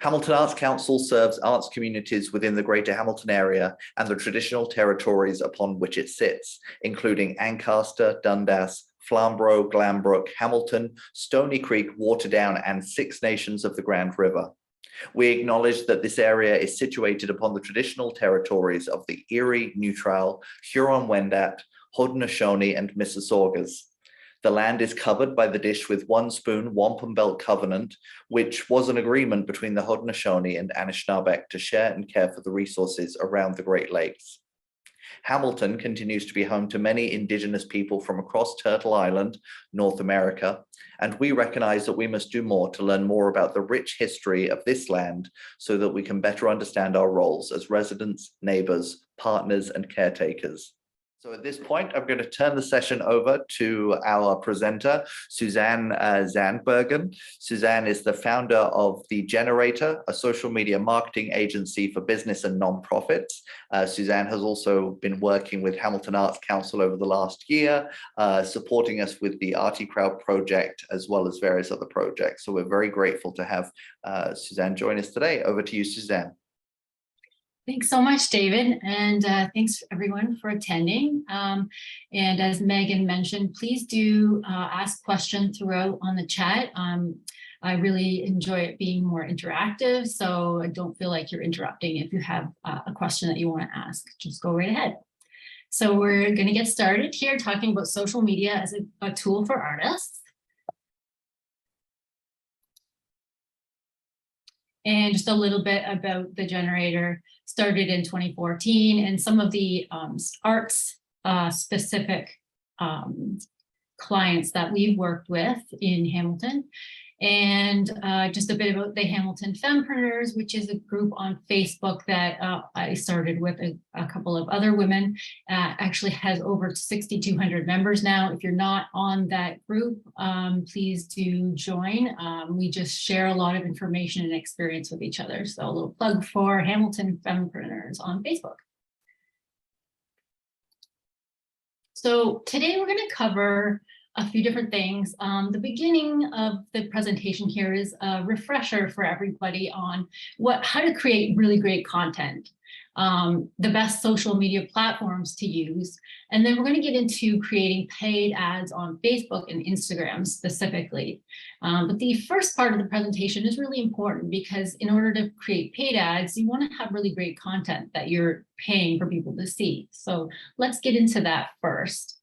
Hamilton Arts Council serves arts communities within the Greater Hamilton area and the traditional territories upon which it sits, including Ancaster, Dundas, Flamborough, Glanbrook, Hamilton, Stony Creek, Waterdown, and Six Nations of the Grand River. We acknowledge that this area is situated upon the traditional territories of the Erie, Neutral, Huron-Wendat, Haudenosaunee, and Mississaugas. The land is covered by the Dish with One Spoon Wampum Belt Covenant, which was an agreement between the Haudenosaunee and Anishinaabeg to share and care for the resources around the Great Lakes. Hamilton continues to be home to many Indigenous people from across Turtle Island, North America, and we recognize that we must do more to learn more about the rich history of this land so that we can better understand our roles as residents, neighbors, partners, and caretakers. So at this point, I'm going to turn the session over to our presenter, Suzanne Zandbergen. Suzanne is the founder of The Generator, a social media marketing agency for business and nonprofits. Suzanne has also been working with Hamilton Arts Council over the last year, supporting us with the Artie Crowd project, as well as various other projects. So we're very grateful to have Suzanne join us today. Over to you, Suzanne. Thanks so much, David, and thanks everyone for attending. And as Megan mentioned, please do ask questions throughout on the chat. I really enjoy it being more interactive, so I don't feel like you're interrupting. If you have a question that you want to ask, just go right ahead. So we're going to get started here talking about social media as a tool for artists. And just a little bit about The Generator. Started in 2014, and some of the arts specific clients that we've worked with in Hamilton. And just a bit about the Hamilton Fempreneurs, which is a group on Facebook that I started with a couple of other women. Actually has over 6,200 members now. If you're not on that group, please do join. We just share a lot of information and experience with each other. So a little plug for Hamilton Fempreneurs on Facebook. So today we're going to cover a few different things. The beginning of the presentation here is a refresher for everybody on how to create really great content, the best social media platforms to use. And then we're going to get into creating paid ads on Facebook and Instagram specifically. But the first part of the presentation is really important because in order to create paid ads, you want to have really great content that you're paying for people to see. So let's get into that first.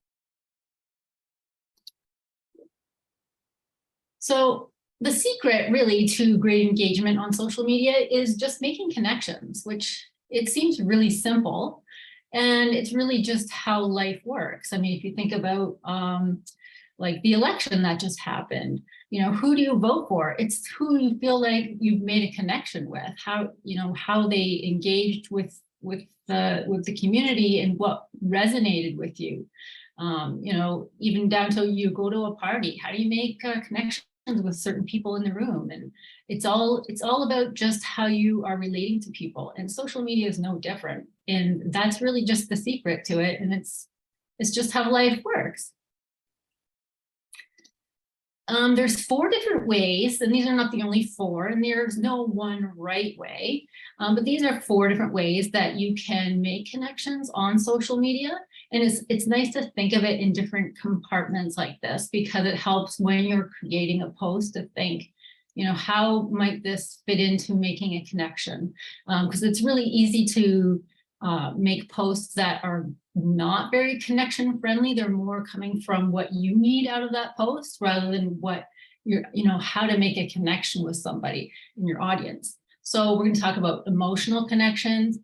So the secret really to great engagement on social media is just making connections, which it seems really simple. And it's really just how life works. I mean, if you think about like the election that just happened, who do you vote for? It's who you feel like you've made a connection with, how they engaged with the community and what resonated with you. Even down to you go to a party, how do you make connections with certain people in the room? And it's all about just how you are relating to people, and social media is no different. And that's really just the secret to it. And it's just how life works. There's 4 different ways, and these are not the only 4, and there's no one right way, but these are 4 different ways that you can make connections on social media. And it's nice to think of it in different compartments like this, because it helps when you're creating a post to think, how might this fit into making a connection? Because it's really easy to make posts that are not very connection friendly. They're more coming from what you need out of that post rather than what how to make a connection with somebody in your audience. So we're going to talk about emotional connections,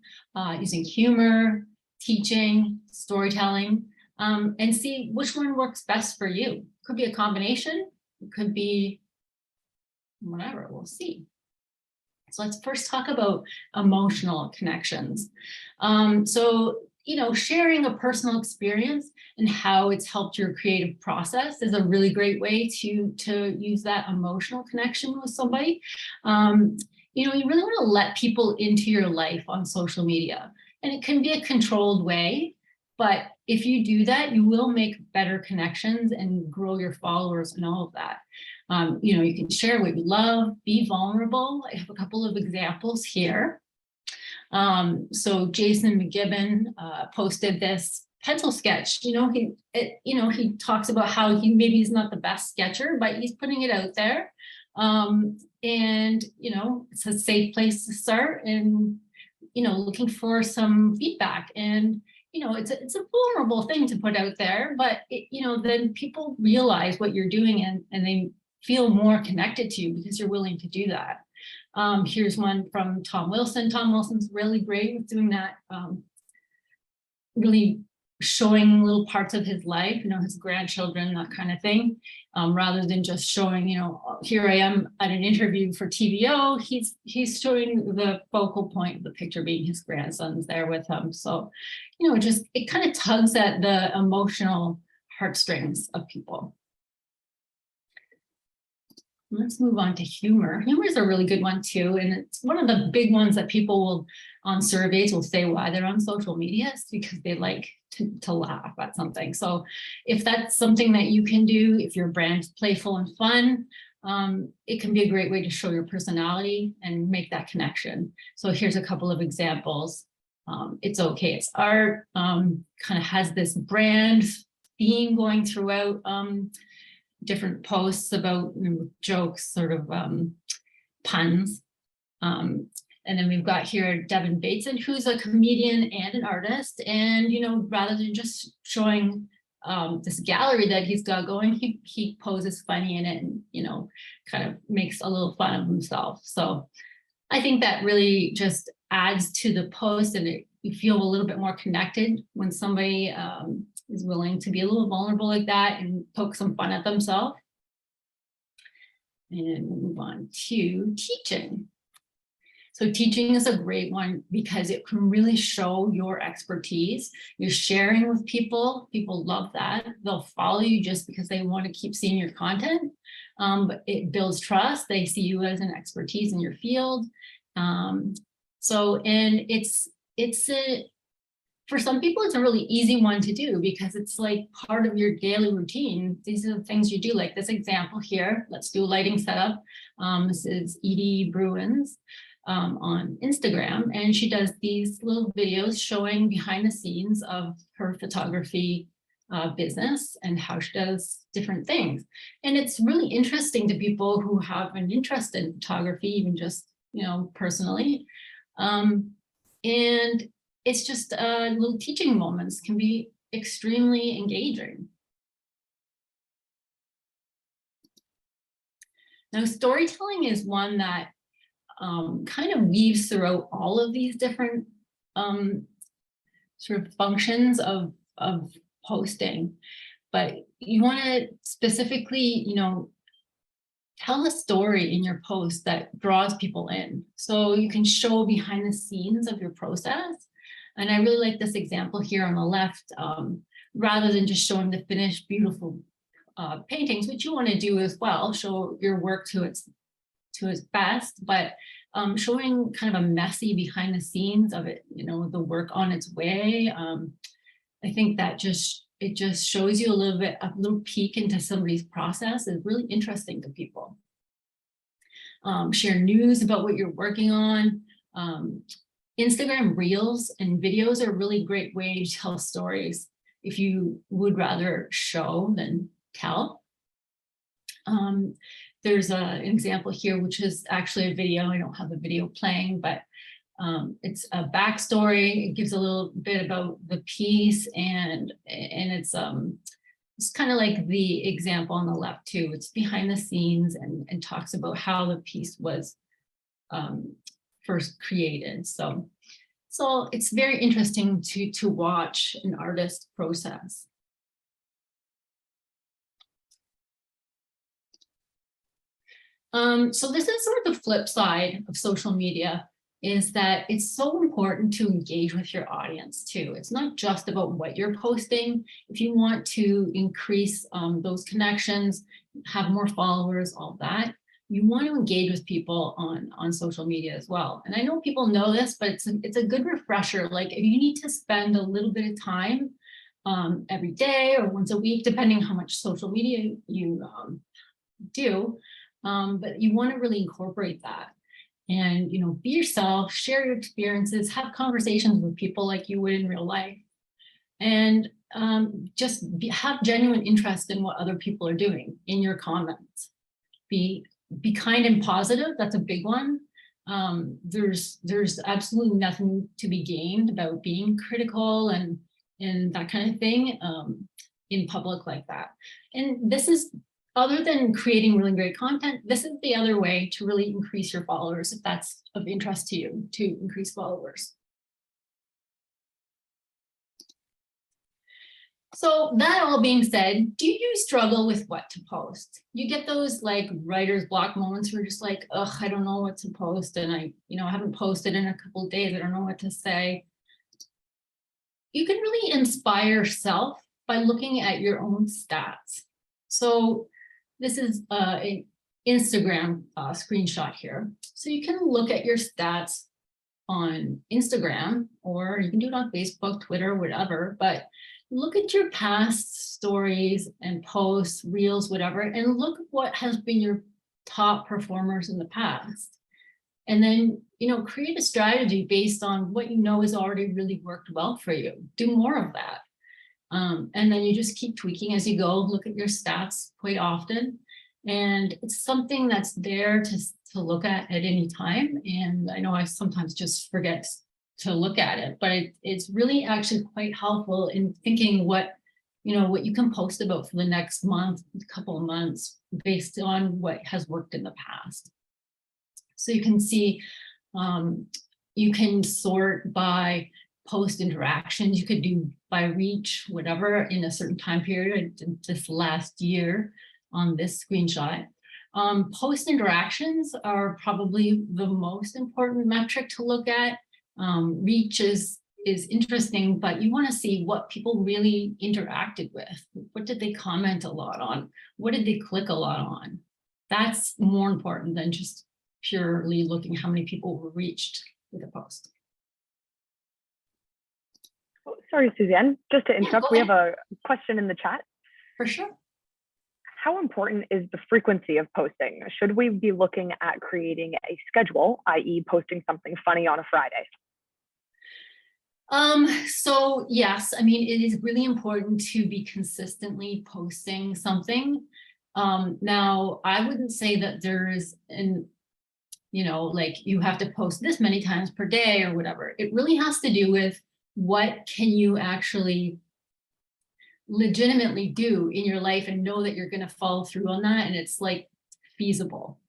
using humor, teaching, storytelling, and see which one works best for you. Could be a combination, it could be whatever, we'll see. So let's first talk about emotional connections. Sharing a personal experience and how it's helped your creative process is a really great way to use that emotional connection with somebody. You really want to let people into your life on social media, and it can be a controlled way, but if you do that, you will make better connections and grow your followers and all of that. You know, you can share what you love, be vulnerable. I have a couple of examples here. So Jason McGibbon posted this pencil sketch. You know, he talks about how maybe he's not the best sketcher, but he's putting it out there. And you know, it's a safe place to start, and you know, looking for some feedback. And you know, it's a vulnerable thing to put out there, but you know, then people realize what you're doing, and they feel more connected to you because you're willing to do that. Here's one from Tom Wilson. Tom Wilson's really great with doing that, really showing little parts of his life, you know, his grandchildren, that kind of thing, rather than just showing, you know, here I am at an interview for TVO. He's showing the focal point of the picture being his grandsons there with him. So, you know, it kind of tugs at the emotional heartstrings of people. Let's move on to humor. Humor is a really good one too. And it's one of the big ones that people will, on surveys, will say why they're on social media. It's because they like to laugh at something. So if that's something that you can do, if your brand's playful and fun, it can be a great way to show your personality and make that connection. So here's a couple of examples. It's okay, it's art, kind of has this brand theme going throughout, different posts about, you know, jokes, sort of puns. And then we've got here Devin Bateson, who's a comedian and an artist. And, you know, rather than just showing this gallery that he's got going, he poses funny in it and, you know, kind of makes a little fun of himself. So I think that really just adds to the post, and you feel a little bit more connected when somebody is willing to be a little vulnerable like that and poke some fun at themselves. And we'll move on to teaching. So teaching is a great one because it can really show your expertise. You're sharing with people. People love that. They'll follow you just because they want to keep seeing your content. But it builds trust. They see you as an expertise in your field. And for some people, it's a really easy one to do because it's like part of your daily routine. These are the things you do, like this example here. Let's do a lighting setup. This is Edie Bruins on Instagram, and she does these little videos showing behind the scenes of her photography business and how she does different things. And it's really interesting to people who have an interest in photography, even just, you know, personally. And it's just little teaching moments can be extremely engaging. Now, storytelling is one that kind of weaves throughout all of these different sort of functions of posting, but you want to specifically, you know, tell a story in your post that draws people in. So you can show behind the scenes of your process. And I really like this example here on the left, rather than just showing the finished, beautiful paintings, which you want to do as well, show your work to its best, but showing kind of a messy behind the scenes of it, you know, the work on its way. I think that it just shows you a little peek into somebody's process is really interesting to people. Share news about what you're working on. Instagram Reels and videos are a really great way to tell stories if you would rather show than tell. There's an example here, which is actually a video. I don't have the video playing, but it's a backstory. It gives a little bit about the piece, and it's kind of like the example on the left too. It's behind the scenes and talks about how the piece was first created. So it's very interesting to watch an artist process. So this is sort of the flip side of social media, is that it's so important to engage with your audience too. It's not just about what you're posting. If you want to increase those connections, have more followers, all that, you want to engage with people on social media as well. And I know people know this, but it's a good refresher. Like if you need to spend a little bit of time every day or once a week, depending how much social media you do, but you want to really incorporate that. And, be yourself, share your experiences, have conversations with people like you would in real life. And have genuine interest in what other people are doing in your comments. Be kind and positive. That's a big one. There's absolutely nothing to be gained about being critical and that kind of thing in public like that. And this is, other than creating really great content, this is the other way to really increase your followers, if that's of interest to you, to increase followers. So that all being said, do you struggle with what to post? You get those like writer's block moments where you're just like, ugh, I don't know what to post. And I haven't posted in a couple of days. I don't know what to say. You can really inspire yourself by looking at your own stats. So this is an Instagram screenshot here. So you can look at your stats on Instagram, or you can do it on Facebook, Twitter, whatever, but look at your past stories and posts, reels, whatever, and look at what has been your top performers in the past. And then, create a strategy based on what has already really worked well for you. Do more of that. And then you just keep tweaking as you go, look at your stats quite often. And it's something that's there to look at any time. And I know I sometimes just forget to look at it, but it's really actually quite helpful in thinking what you can post about for the next month, couple of months, based on what has worked in the past. So you can see, you can sort by post interactions, you could do by reach, whatever, in a certain time period. This last year on this screenshot. Post interactions are probably the most important metric to look at. Reach is interesting, but you want to see what people really interacted with. What did they comment a lot on? What did they click a lot on? That's more important than just purely looking how many people were reached with a post. Oh, sorry, Suzanne, just to interrupt, we have a question in the chat. For sure. How important is the frequency of posting? Should we be looking at creating a schedule, i.e. posting something funny on a Friday? So yes, I mean, it is really important to be consistently posting something. Now, I wouldn't say that there is like you have to post this many times per day or whatever. It really has to do with what can you actually legitimately do in your life and know that you're going to follow through on that, and it's like feasible.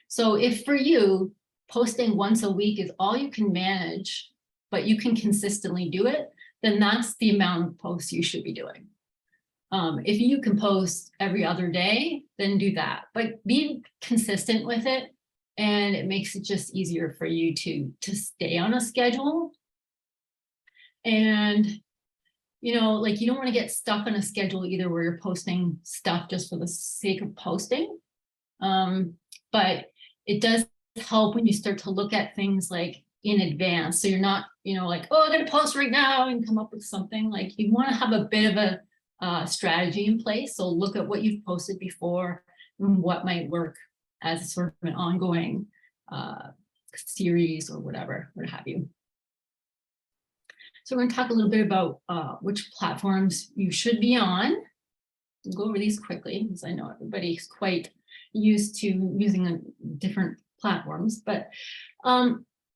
So if for you, posting once a week is all you can manage, but you can consistently do it, then that's the amount of posts you should be doing. If you can post every other day, then do that, but be consistent with it, and it makes it just easier for you to stay on a schedule. And like you don't want to get stuck on a schedule either where you're posting stuff just for the sake of posting. But it does help when you start to look at things like in advance. So you're not, like, oh, I'm going to post right now and come up with something. Like you want to have a bit of a strategy in place. So look at what you've posted before and what might work as sort of an ongoing series or whatever, what have you. So we're going to talk a little bit about which platforms you should be on. We'll go over these quickly because I know everybody's quite used to using different platforms. But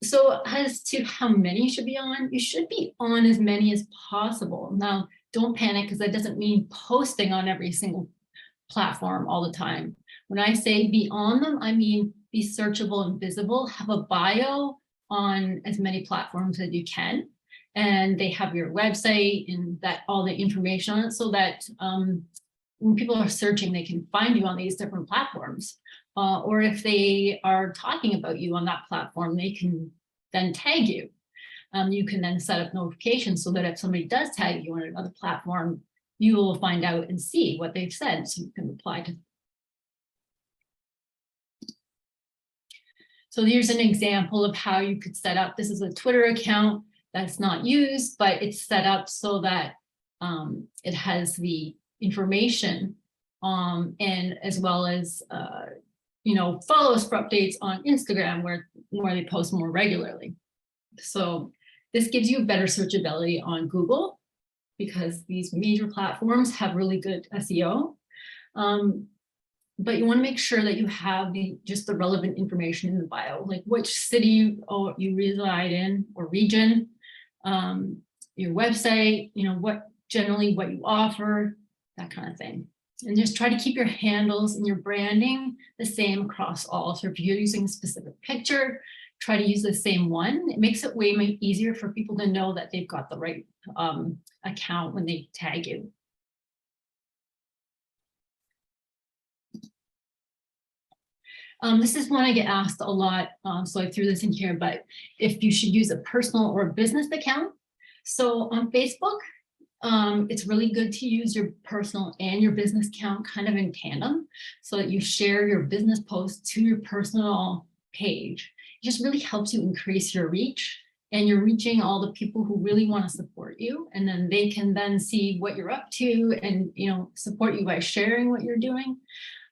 so as to how many you should be on, you should be on as many as possible. Now, don't panic because that doesn't mean posting on every single platform all the time. When I say be on them, I mean be searchable and visible, have a bio on as many platforms as you can. And they have your website and that all the information on it so that when people are searching, they can find you on these different platforms. Or if they are talking about you on that platform, they can then tag you. You can then set up notifications so that if somebody does tag you on another platform, you will find out and see what they've said so you can reply to them. So here's an example of how you could set up. This is a Twitter account that's not used, but it's set up so that it has the information and as well as, follow us for updates on Instagram where they post more regularly. So this gives you better searchability on Google because these major platforms have really good SEO. But you want to make sure that you have just the relevant information in the bio, like which city you reside in or region, your website, what you offer, that kind of thing. And just try to keep your handles and your branding the same across all. So if you're using a specific picture, try to use the same one. It makes it way easier for people to know that they've got the right account when they tag you. This is one I get asked a lot, so I threw this in here, but if you should use a personal or a business account. So on Facebook, it's really good to use your personal and your business account kind of in tandem so that you share your business posts to your personal page. It just really helps you increase your reach, and you're reaching all the people who really want to support you, and then they can then see what you're up to and support you by sharing what you're doing.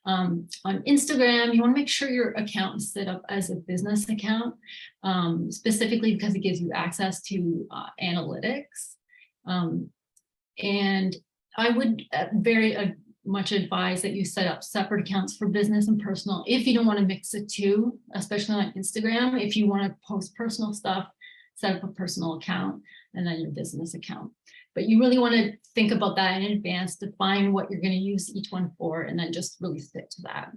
On Instagram, you want to make sure your account is set up as a business account, specifically because it gives you access to analytics. And I would very much advise that you set up separate accounts for business and personal if you don't want to mix the two, especially on Instagram. If you want to post personal stuff, set up a personal account and then your business account. But you really want to think about that in advance, define what you're going to use each one for, and then just really stick to that.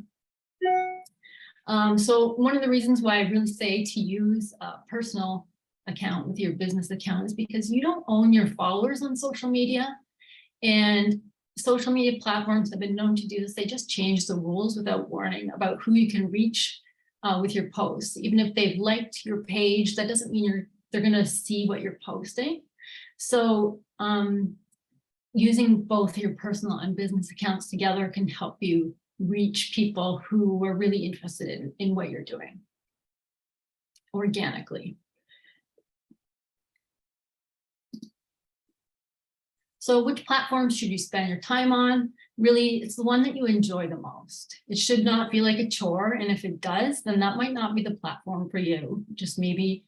So one of the reasons why I really say to use a personal account with your business account is because you don't own your followers on social media, and social media platforms have been known to do this. They just change the rules without warning about who you can reach with your posts. Even if they've liked your page, that doesn't mean they're going to see what you're posting. So using both your personal and business accounts together can help you reach people who are really interested in what you're doing organically. So which platforms should you spend your time on? Really, it's the one that you enjoy the most. It should not feel like a chore. And if it does, then that might not be the platform for you. Just maybe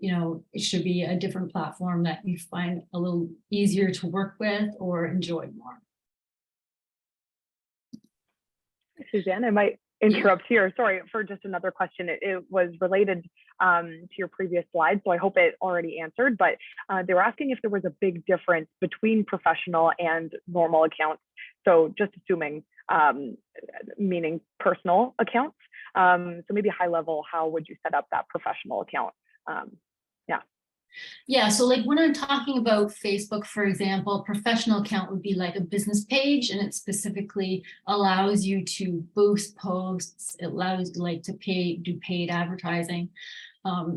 it should be a different platform that you find a little easier to work with or enjoy more. Suzanne, I might interrupt here. Sorry for just another question. It was related to your previous slide, so I hope it already answered, but they were asking if there was a big difference between professional and normal accounts. So just assuming, meaning personal accounts. So maybe high level, how would you set up that professional account? Yeah, so like when I'm talking about Facebook, for example, professional account would be like a business page, and it specifically allows you to boost posts. It allows you to do paid advertising.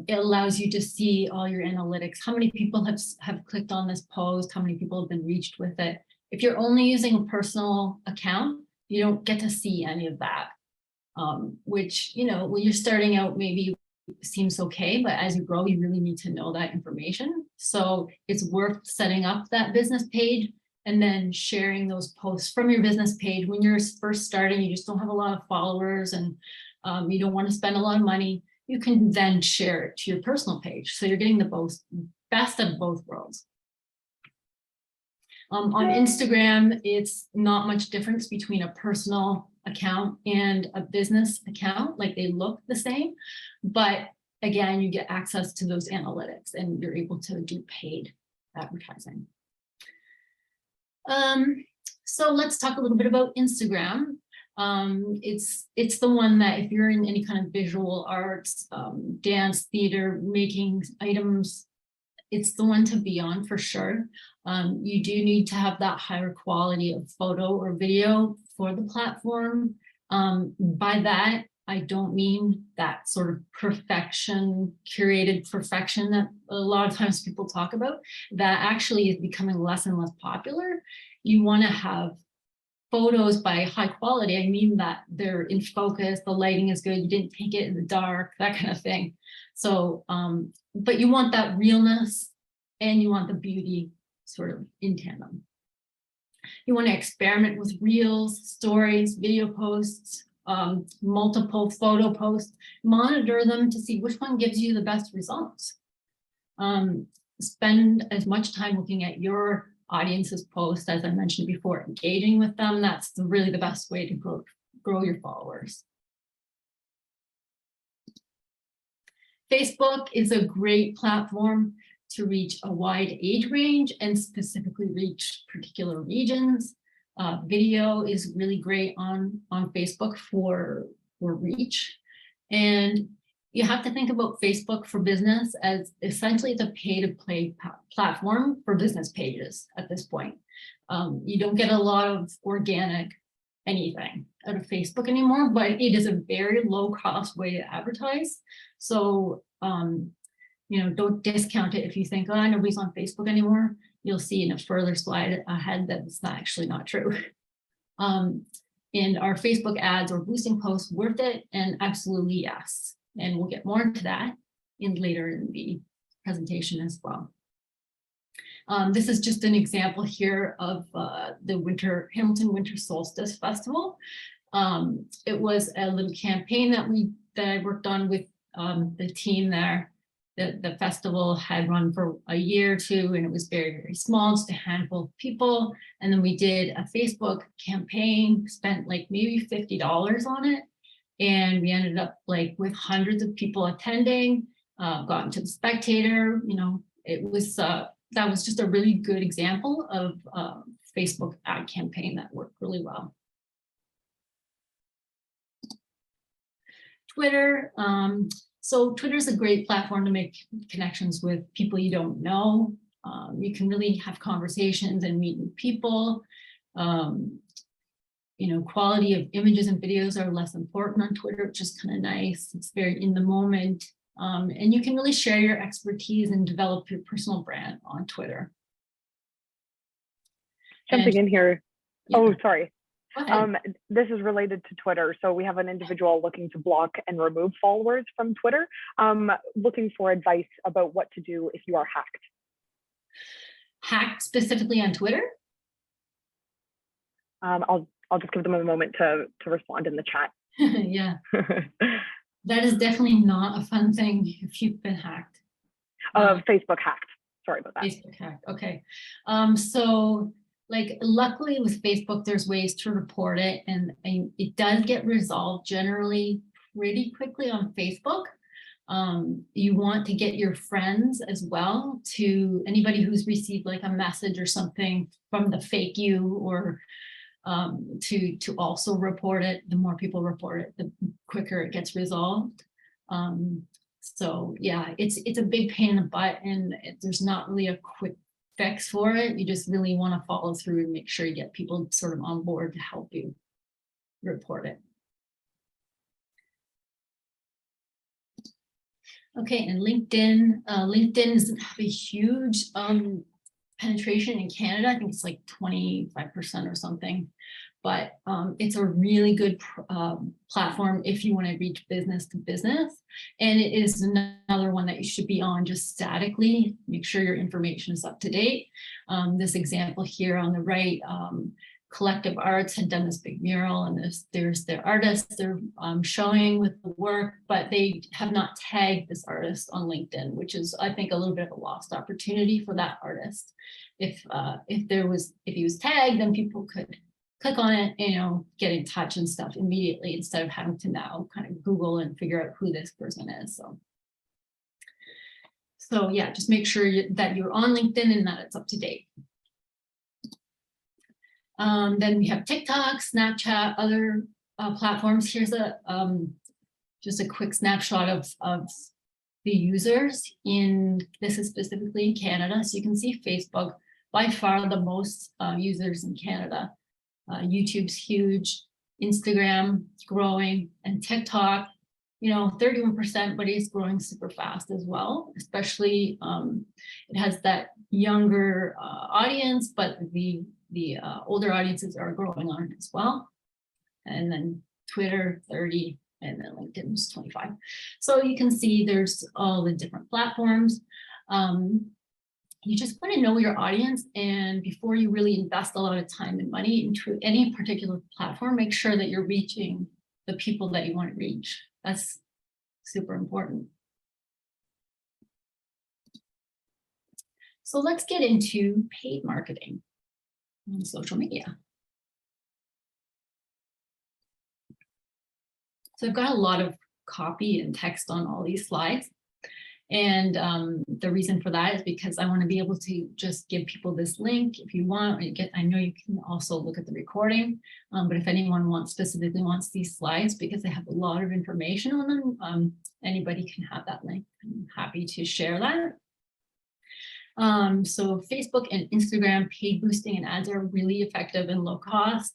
It allows you to see all your analytics, how many people have clicked on this post, how many people have been reached with it. If you're only using a personal account, you don't get to see any of that, which, when you're starting out, maybe seems okay, but as you grow, you really need to know that information. So it's worth setting up that business page and then sharing those posts from your business page. When you're first starting, you just don't have a lot of followers and you don't want to spend a lot of money. You can then share it to your personal page. So you're getting the best of both worlds. On Instagram, it's not much difference between a personal account and a business account. Like they look the same, but again, you get access to those analytics and you're able to do paid advertising. So let's talk a little bit about Instagram. It's the one that if you're in any kind of visual arts, dance, theater, making items, it's the one to be on for sure. You do need to have that higher quality of photo or video for the platform. By that, I don't mean that sort of perfection, curated perfection that a lot of times people talk about. That actually is becoming less and less popular. You want to have photos by high quality. I mean that they're in focus, the lighting is good, you didn't take it in the dark, that kind of thing. So, but you want that realness and you want the beauty sort of in tandem. You want to experiment with reels, stories, video posts, multiple photo posts, monitor them to see which one gives you the best results. Spend as much time looking at your audience's posts, as I mentioned before, engaging with them. That's really the best way to grow your followers. Facebook is a great platform to reach a wide age range and specifically reach particular regions. Video is really great on Facebook for reach. And you have to think about Facebook for Business as essentially the pay-to-play platform for business pages at this point. You don't get a lot of organic anything out of Facebook anymore, but it is a very low-cost way to advertise. So, you know, don't discount it if you think, oh, nobody's on Facebook anymore. You'll see in a further slide ahead that it's actually not true. And are Facebook ads or boosting posts worth it? And absolutely yes. And we'll get more into that later in the presentation as well. This is just an example here of the Hamilton Winter Solstice Festival. It was a little campaign that I worked on with the team there. The festival had run for a year or two, and it was very, very small, just a handful of people. And then we did a Facebook campaign, spent like maybe $50 on it. And we ended up like with hundreds of people attending, got into the Spectator, you know, it was, that was just a really good example of Facebook ad campaign that worked really well. Twitter. So Twitter is a great platform to make connections with people you don't know. You can really have conversations and meet new people. You know, quality of images and videos are less important on Twitter, which is kind of nice. It's very in the moment. And you can really share your expertise and develop your personal brand on Twitter. Jumping in here. Yeah. Oh, sorry. Okay. This is related to Twitter. So we have an individual looking to block and remove followers from Twitter, looking for advice about what to do if you are hacked. Hacked specifically on Twitter? I'll just give them a moment to respond in the chat. Yeah, that is definitely not a fun thing if you've been hacked. Facebook hacked. Sorry about that. Facebook hacked. Okay. So like luckily with Facebook, there's ways to report it, and it does get resolved generally pretty quickly on Facebook. You want to get your friends as well, to anybody who's received like a message or something from the fake you, or to also report it. The more people report it, the quicker it gets resolved. So yeah, it's a big pain in the butt, and there's not really a quick fix for it. You just really want to follow through and make sure you get people sort of on board to help you report it. Okay, and LinkedIn. LinkedIn doesn't have a huge penetration in Canada. I think it's like 25% or something, but it's a really good platform if you want to reach business to business. And it is another one that you should be on just statically. Make sure your information is up to date. This example here on the right, Collective Arts had done this big mural, and there's their artists they're showing with the work, but they have not tagged this artist on LinkedIn, which is, I think, a little bit of a lost opportunity for that artist. If he was tagged, then people could click on it, you know, get in touch and stuff immediately, instead of having to now kind of Google and figure out who this person is. So yeah, just make sure that you're on LinkedIn and that it's up to date. Then we have TikTok, Snapchat, other platforms. Here's just a quick snapshot of the users this is specifically in Canada. So you can see Facebook, by far the most users in Canada. YouTube's huge, Instagram growing, and TikTok, you know, 31%, but it's growing super fast as well. Especially it has that younger audience, but the older audiences are growing on it as well. And then Twitter 30, and then LinkedIn is 25. So you can see there's all the different platforms. you just want to know your audience, and before you really invest a lot of time and money into any particular platform, make sure that you're reaching the people that you want to reach. That's super important. So let's get into paid marketing on social media. So I've got a lot of copy and text on all these slides. And the reason for that is because I want to be able to just give people this link if you want. I know you can also look at the recording, but if anyone specifically wants these slides because they have a lot of information on them, anybody can have that link. I'm happy to share that. So Facebook and Instagram paid boosting and ads are really effective and low cost.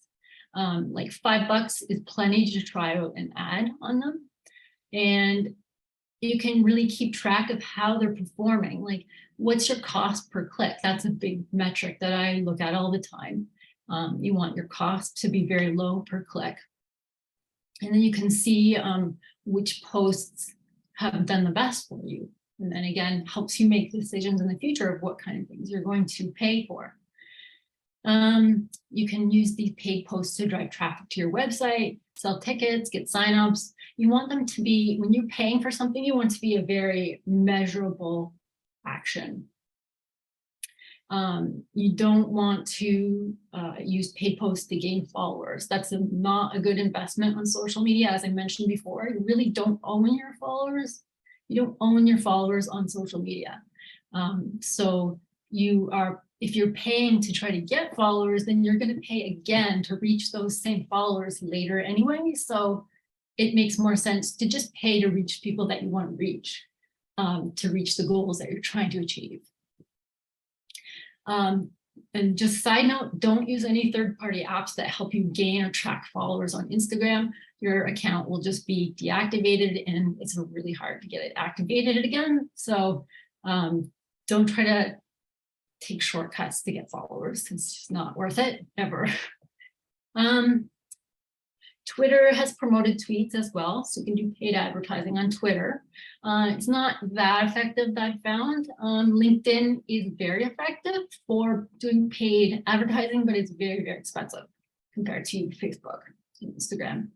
Like $5 is plenty to try out an ad on them. And you can really keep track of how they're performing. Like, what's your cost per click? That's a big metric that I look at all the time. You want your cost to be very low per click. And then you can see which posts have done the best for you. And then again, helps you make decisions in the future of what kind of things you're going to pay for. You can use these paid posts to drive traffic to your website, sell tickets, get signups. You want them to be, when you're paying for something, you want it to be a very measurable action. You don't want to use paid posts to gain followers. That's not a good investment on social media. As I mentioned before, you really don't own your followers. You don't own your followers on social media. So if you're paying to try to get followers, then you're going to pay again to reach those same followers later anyway. So it makes more sense to just pay to reach people that you want to reach the goals that you're trying to achieve. And just side note, don't use any third-party apps that help you gain or track followers on Instagram. Your account will just be deactivated and it's really hard to get it activated again. So don't try to take shortcuts to get followers. It's just not worth it ever. Twitter has promoted tweets as well, so you can do paid advertising on Twitter. It's not that effective that I found. LinkedIn is very effective for doing paid advertising, but it's very, very expensive compared to Facebook and Instagram.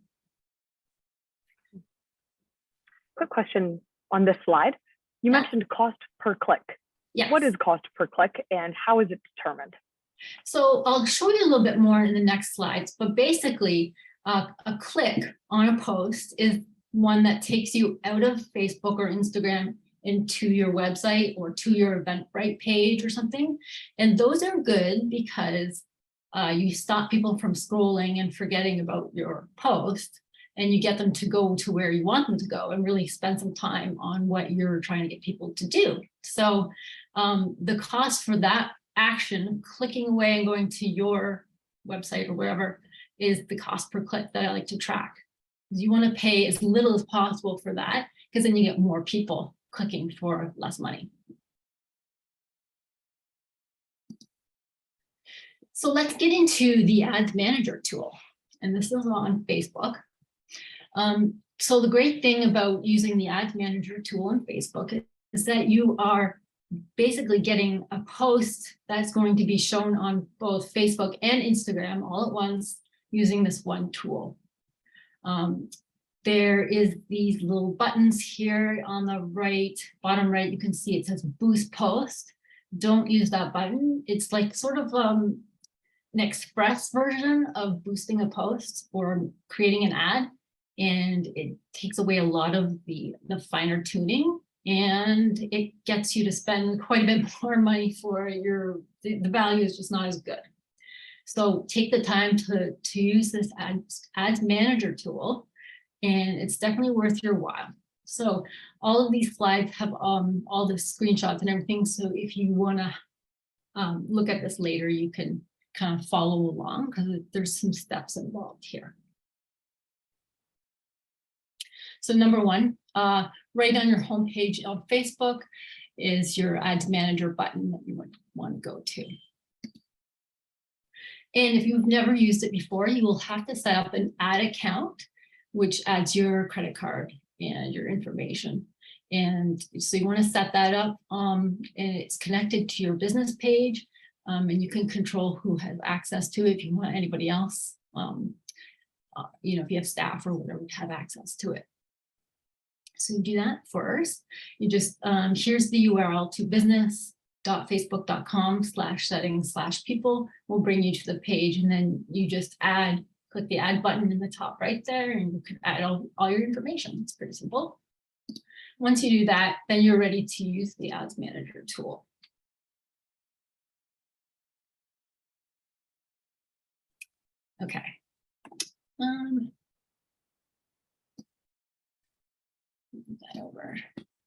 Quick question on this slide. You mentioned cost per click. Yes. What is cost per click and how is it determined? So I'll show you a little bit more in the next slides, but basically a click on a post is one that takes you out of Facebook or Instagram into your website or to your Eventbrite page or something. And those are good because you stop people from scrolling and forgetting about your post, and you get them to go to where you want them to go and really spend some time on what you're trying to get people to do. So the cost for that action, clicking away and going to your website or wherever, is the cost per click that I like to track. You want to pay as little as possible for that, because then you get more people clicking for less money. So let's get into the Ads Manager tool. And this is on Facebook. So the great thing about using the Ads Manager tool on Facebook is that you are basically getting a post that's going to be shown on both Facebook and Instagram all at once using this one tool. There is these little buttons here on the right, bottom right, you can see it says boost post. Don't use that button. It's like sort of an express version of boosting a post or creating an ad. And it takes away a lot of the finer tuning, and it gets you to spend quite a bit more money for the value is just not as good. So take the time to use this Ads Manager tool, and it's definitely worth your while. So all of these slides have all the screenshots and everything. So if you want to look at this later, you can kind of follow along because there's some steps involved here. So number one, right on your homepage of Facebook is your Ads Manager button that you would want to go to. And if you've never used it before, you will have to set up an ad account, which adds your credit card and your information. And so you want to set that up, and it's connected to your business page, and you can control who has access to it if you want anybody else, you know, if you have staff or whatever, have access to it. So you do that first. You just, here's the URL to business.facebook.com/settings/people will bring you to the page, and then you just click the add button in the top right there, and you can add all your information. It's pretty simple. Once you do that, then you're ready to use the Ads Manager tool. Okay. That over.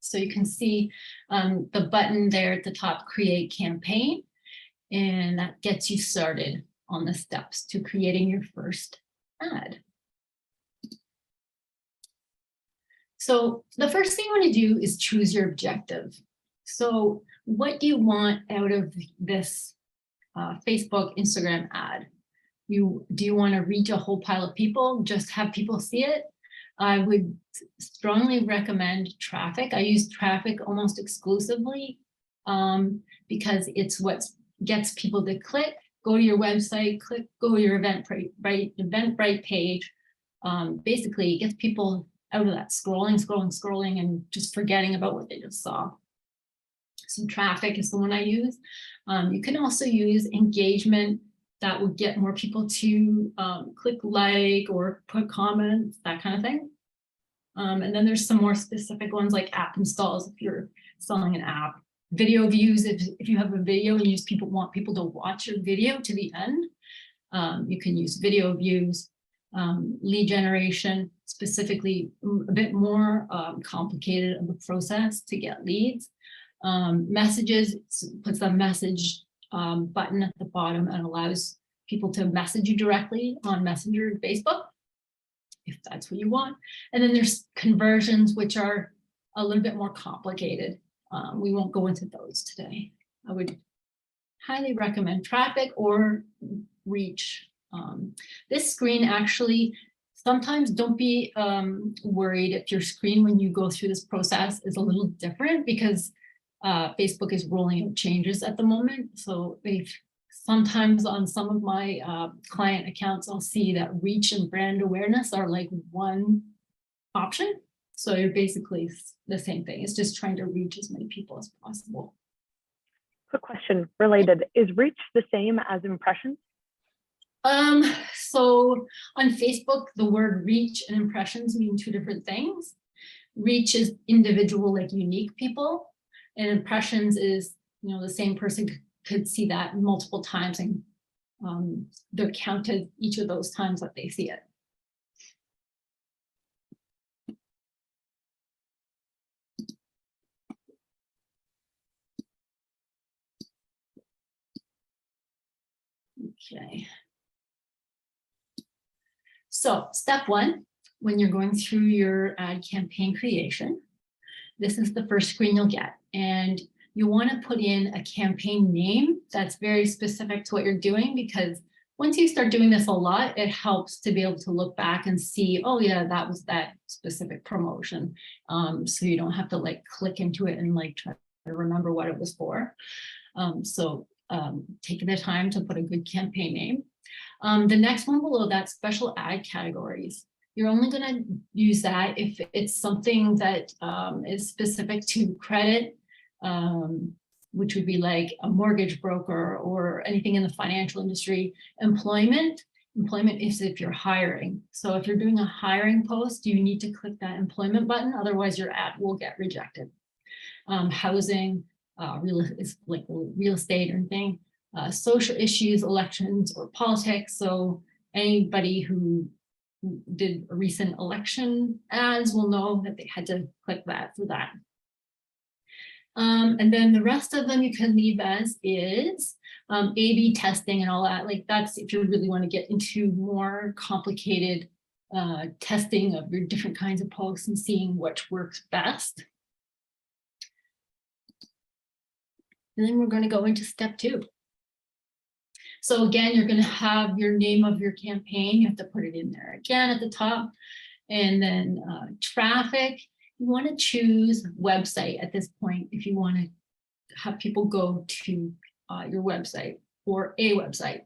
So you can see the button there at the top, create campaign, and that gets you started on the steps to creating your first ad. So the first thing you want to do is choose your objective. So what do you want out of this Facebook, Instagram ad? Do you want to reach a whole pile of people, just have people see it? I would strongly recommend traffic. I use traffic almost exclusively because it's what gets people to click, go to your website, go to your Eventbrite page. Basically, it gets people out of that scrolling, and just forgetting about what they just saw. So traffic is the one I use. You can also use engagement. That would get more people to click like or put comments, that kind of thing. And then there's some more specific ones like app installs if you're selling an app. Video views, if you have a video and you want people to watch your video to the end, you can use video views. Lead generation, specifically a bit more complicated of a process to get leads. Messages, puts a message button at the bottom and allows people to message you directly on Messenger and Facebook, if that's what you want. And then there's conversions, which are a little bit more complicated. We won't go into those today. I would highly recommend traffic or reach. This screen actually, sometimes don't be worried if your screen when you go through this process is a little different, because Facebook is rolling out changes at the moment. So sometimes on some of my client accounts, I'll see that reach and brand awareness are like one option. So you're basically the same thing. It's just trying to reach as many people as possible. Quick question related. Is reach the same as impressions? So on Facebook, the word reach and impressions mean two different things. Reach is individual, like unique people, and impressions is, you know, the same person could see that multiple times, and they're counted each of those times that they see it. Okay. So step one, when you're going through your ad campaign creation, this is the first screen you'll get. And you want to put in a campaign name that's very specific to what you're doing, because once you start doing this a lot, it helps to be able to look back and see, oh yeah, that was that specific promotion. So you don't have to like click into it and like try to remember what it was for. Taking the time to put a good campaign name. The next one below that, special ad categories. You're only going to use that if it's something that is specific to credit, which would be like a mortgage broker or anything in the financial industry. Employment is if you're hiring. So if you're doing a hiring post, you need to click that employment button. Otherwise, your ad will get rejected. Housing, real estate or anything. Social issues, elections, or politics. So anybody who did a recent election ads will know that they had to click that for that. And then the rest of them you can leave as is. A/B testing and all that. Like that's if you really want to get into more complicated testing of your different kinds of posts and seeing which works best. And then we're going to go into step two. So again, you're going to have your name of your campaign. You have to put it in there again at the top. And then traffic You want to choose website at this point if you want to have people go to your website or a website.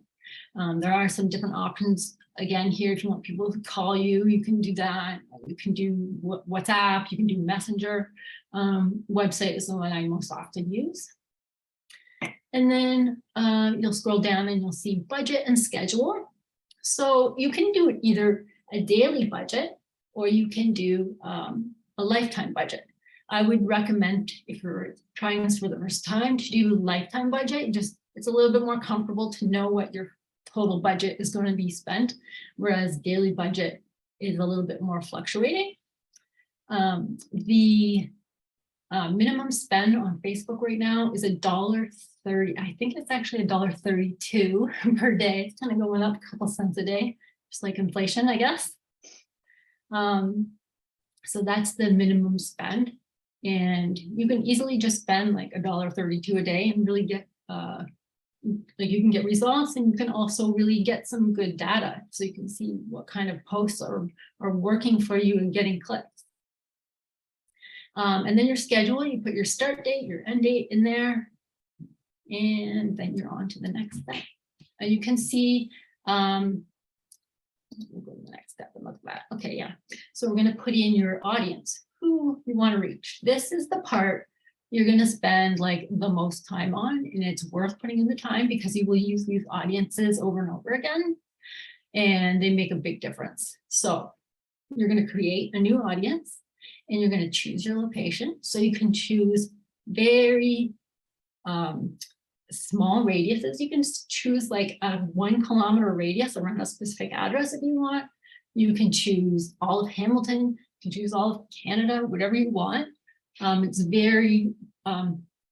There are some different options. Again, here, if you want people to call you, you can do that. You can do WhatsApp, you can do Messenger. Website is the one I most often use. And then you'll scroll down and you'll see budget and schedule. So you can do either a daily budget or you can do a lifetime budget. I would recommend, if you're trying this for the first time, to do lifetime budget. Just, it's a little bit more comfortable to know what your total budget is going to be spent, whereas daily budget is a little bit more fluctuating. The minimum spend on Facebook right now is $1.30. I think it's actually $1.32 per day. It's kind of going up a couple cents a day, just like inflation, I guess. So that's the minimum spend. And you can easily just spend like $1.32 a day and really get, like you can get results, and you can also really get some good data. So you can see what kind of posts are working for you and getting clicks. And then your schedule, you put your start date, your end date in there, and then you're on to the next step. And you can see, we'll go to the next step and look at that. Okay, yeah. So we're going to put in your audience, who you want to reach. This is the part you're going to spend like the most time on, and it's worth putting in the time because you will use these audiences over and over again, and they make a big difference. So you're going to create a new audience, and you're going to choose your location. So you can choose very small radiuses. You can choose like a 1 kilometer radius around a specific address if you want. You can choose all of Hamilton, you can choose all of Canada, whatever you want. It's very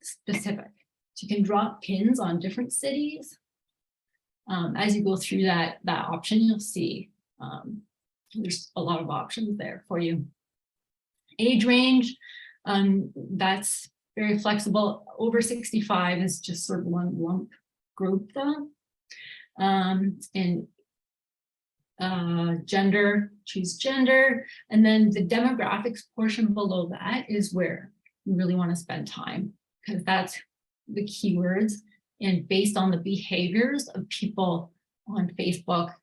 specific. So you can drop pins on different cities. As you go through that option, you'll see there's a lot of options there for you. Age range, that's very flexible. Over 65 is just sort of one lump group though. And gender, choose gender. And then the demographics portion below that is where you really want to spend time, because that's the keywords and based on the behaviors of people on Facebook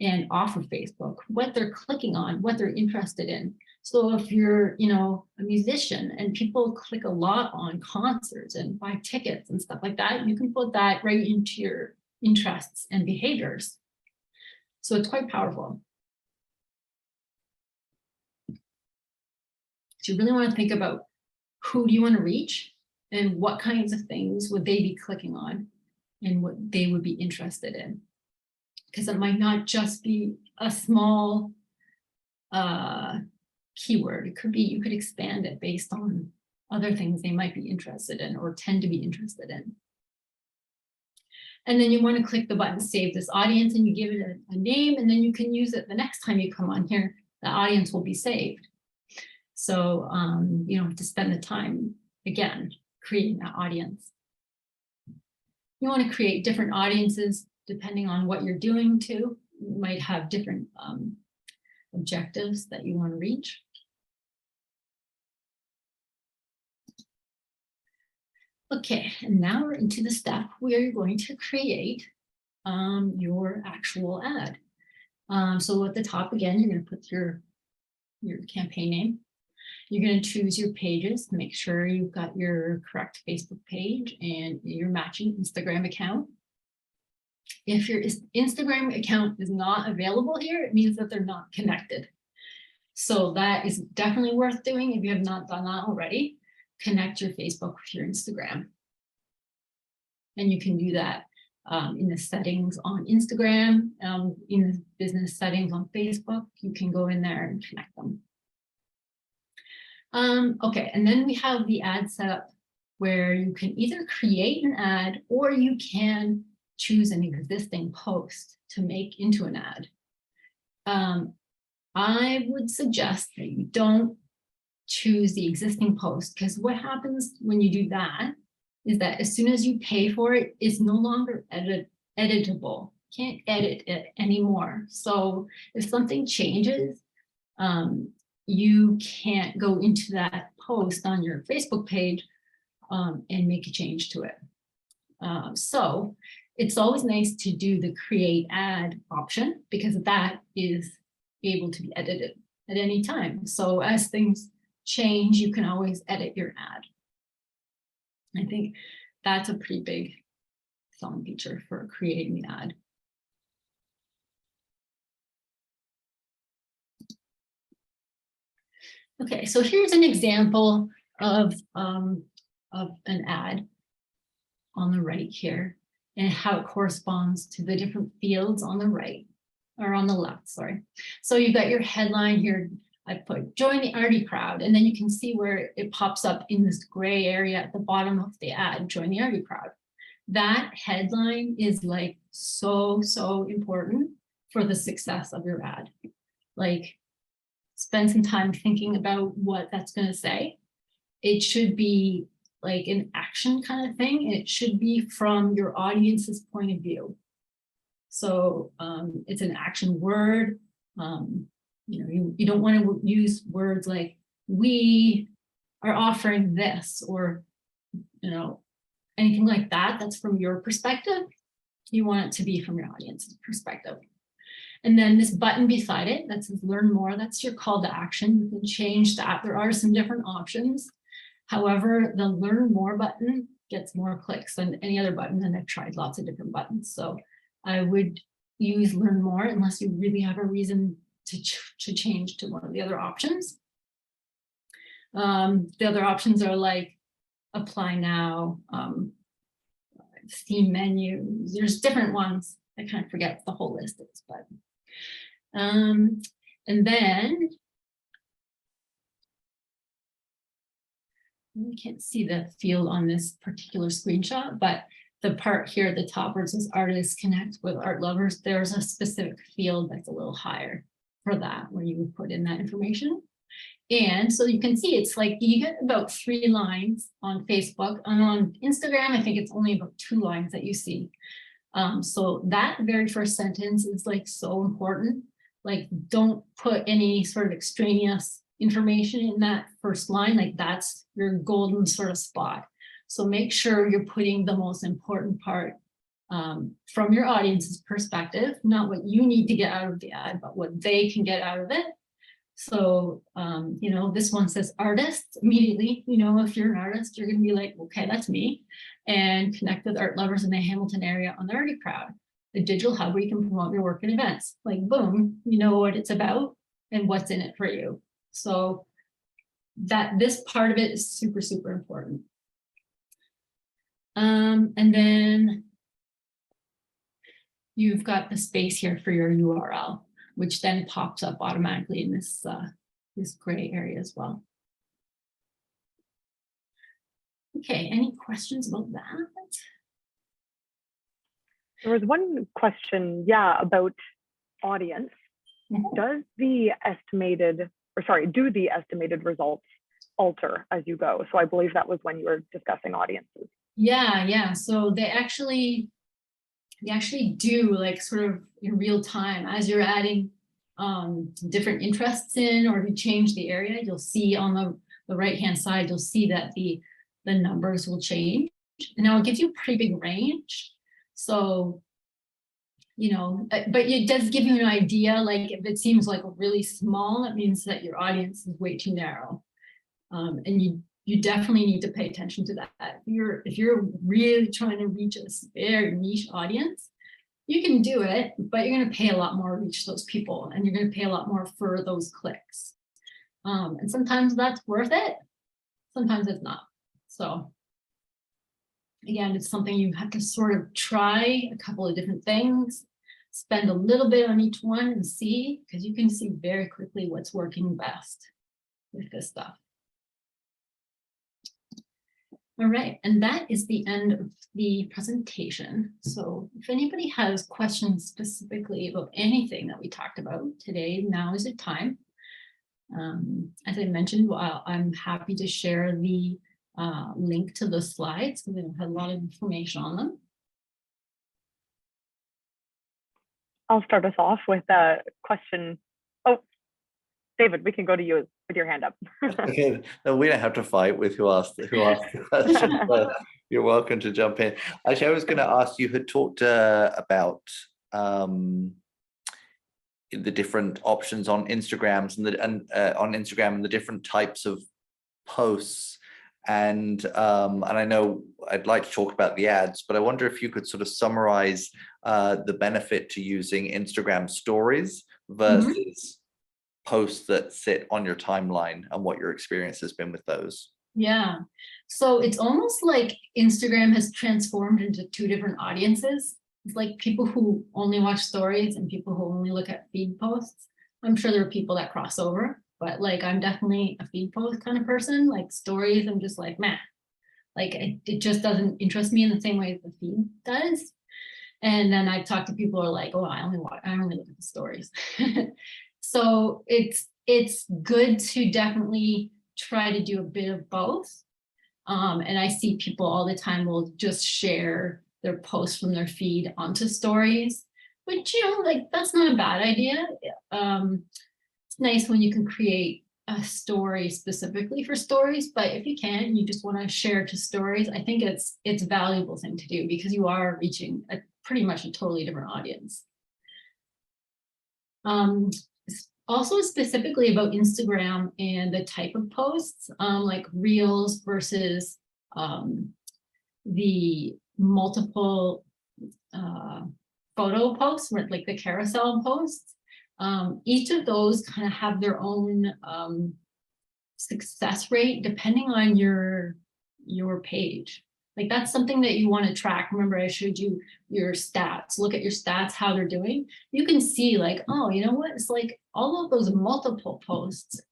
and off of Facebook, what they're clicking on, what they're interested in. So if you're, a musician and people click a lot on concerts and buy tickets and stuff like that, you can put that right into your interests and behaviors. So it's quite powerful. So you really want to think about who do you want to reach and what kinds of things would they be clicking on and what they would be interested in. Because it might not just be a small keyword. It could be, you could expand it based on other things they might be interested in or tend to be interested in. And then you want to click the button, save this audience, and you give it a name, and then you can use it the next time you come on here, the audience will be saved. So you don't have to spend the time, again, creating that audience. You want to create different audiences depending on what you're doing too. You might have different objectives that you want to reach. Okay, and now we're into the step where you're going to create your actual ad. So at the top, again, you're going to put your campaign name. You're going to choose your pages, make sure you've got your correct Facebook page and your matching Instagram account. If your Instagram account is not available here, it means that they're not connected. So that is definitely worth doing if you have not done that already. Connect your Facebook with your Instagram. And you can do that in the settings on Instagram, in the business settings on Facebook. You can go in there and connect them. Okay, and then we have the ad setup where you can either create an ad or you can choose an existing post to make into an ad. I would suggest that you don't choose the existing post, because what happens when you do that is that as soon as you pay for it, it's no longer editable. Can't edit it anymore. So if something changes, you can't go into that post on your Facebook page and make a change to it. So it's always nice to do the create ad option, because that is able to be edited at any time. So as things change, you can always edit your ad. I think that's a pretty big selling feature for creating the ad. Okay, so here's an example of an ad on the right here, and how it corresponds to the different fields on the right, or on the left, sorry. So you've got your headline here. I put join the arty crowd, and then you can see where it pops up in this gray area at the bottom of the ad, join the arty crowd. That headline is like so important for the success of your ad. Like, spend some time thinking about what that's going to say. It should be like an action kind of thing. It should be from your audience's point of view. So it's an action word. You know, you don't want to use words like we are offering this, or, you know, anything like that. That's from your perspective. You want it to be from your audience's perspective. And then this button beside it that says learn more, that's your call to action. You can change that. There are some different options. However, the learn more button gets more clicks than any other button, and I've tried lots of different buttons. So I would use learn more unless you really have a reason to change to one of the other options. The other options are like apply now, Steam menus. There's different ones. I kind of forget what the whole list is, but and then you can't see the field on this particular screenshot, but the part here at the top where it says artists connect with art lovers, there's a specific field that's a little higher for that, where you would put in that information. And so you can see it's like you get about 3 lines on Facebook, and on Instagram, I think it's only about 2 lines that you see. So that very first sentence is like so important. Like, don't put any sort of extraneous information in that first line. Like, that's your golden sort of spot. So make sure you're putting the most important part from your audience's perspective, not what you need to get out of the ad, but what they can get out of it. So, you know, this one says artists. Immediately, you know, if you're an artist, you're going to be like, okay, that's me. And connect with art lovers in the Hamilton area on the arty crowd, the digital hub where you can promote your work and events. Like, boom, you know what it's about and what's in it for you. So that this part of it is super important. And then you've got the space here for your URL, which then pops up automatically in this this gray area as well. Okay, any questions about that? There was one question, yeah, about audience. Does the estimated, or sorry, do the estimated results alter as you go? So I believe that was when you were discussing audiences. Yeah. So they actually do, like, sort of in real time as you're adding different interests in, or if you change the area, you'll see on the right hand side, you'll see that the numbers will change, and now it gives you a pretty big range. So, you know, but it does give you an idea. Like, if it seems like really small, that means that your audience is way too narrow, and you definitely need to pay attention to that. If you're really trying to reach a very niche audience, you can do it, but you're going to pay a lot more to reach those people, and you're going to pay a lot more for those clicks. And sometimes that's worth it, sometimes it's not. So again, it's something you have to sort of try a couple of different things, spend a little bit on each one and see, because you can see very quickly what's working best with this stuff. All right, and that is the end of the presentation. So if anybody has questions specifically about anything that we talked about today, now is the time. As I mentioned, I'm happy to share the link to the slides, because they have a lot of information on them. I'll start us off with a question. Oh, David, we can go to you with your hand up. Okay, no, we don't have to fight with who asked the question, but you're welcome to jump in. Actually, I was going to ask, you had talked about the different options on Instagrams on Instagram and the different types of posts. And I know I'd like to talk about the ads, but I wonder if you could sort of summarize the benefit to using Instagram stories versus posts that sit on your timeline and what your experience has been with those. Yeah. So it's almost like Instagram has transformed into two different audiences. It's like people who only watch stories and people who only look at feed posts. I'm sure there are people that cross over, but like I'm definitely a feed post kind of person. Like stories, I'm just like, man, like it just doesn't interest me in the same way as the feed does. And then I've talked to people who are like, oh, I only look at the stories. So it's good to definitely try to do a bit of both. And I see people all the time will just share their posts from their feed onto stories, which, you know, like that's not a bad idea. It's nice when you can create a story specifically for stories, but if you can, you just want to share to stories, I think it's a valuable thing to do because you are reaching pretty much a totally different audience. Also specifically about Instagram and the type of posts, like reels versus the multiple photo posts, like the carousel posts. Each of those kind of have their own success rate depending on your page. Like that's something that you want to track. Remember, I showed you your stats. Look at your stats, how they're doing. You can see like, oh, you know what? It's like all of those multiple posts,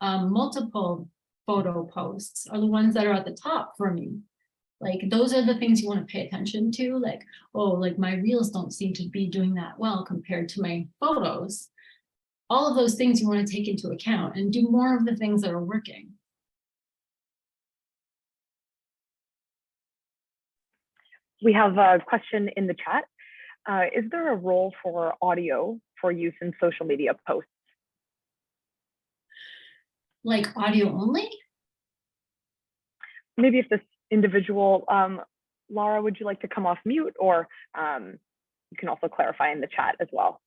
multiple photo posts are the ones that are at the top for me. Like those are the things you want to pay attention to. Like, oh, like my reels don't seem to be doing that well compared to my photos. All of those things you want to take into account and do more of the things that are working. We have a question in the chat. Is there a role for audio for use in social media posts? Like audio only? Maybe if this individual, Laura, would you like to come off mute, or you can also clarify in the chat as well.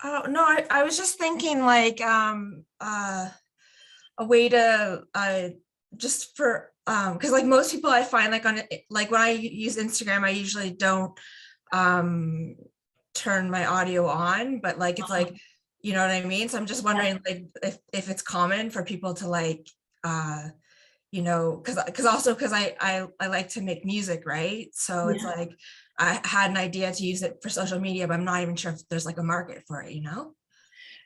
Oh, no, I was just thinking like a way to just for because like most people I find like on like when I use Instagram, I usually don't turn my audio on, but like it's like, you know what I mean? So I'm just wondering like if it's common for people to like you know, because I like to make music, right? So it's like I had an idea to use it for social media, but I'm not even sure if there's like a market for it, you know?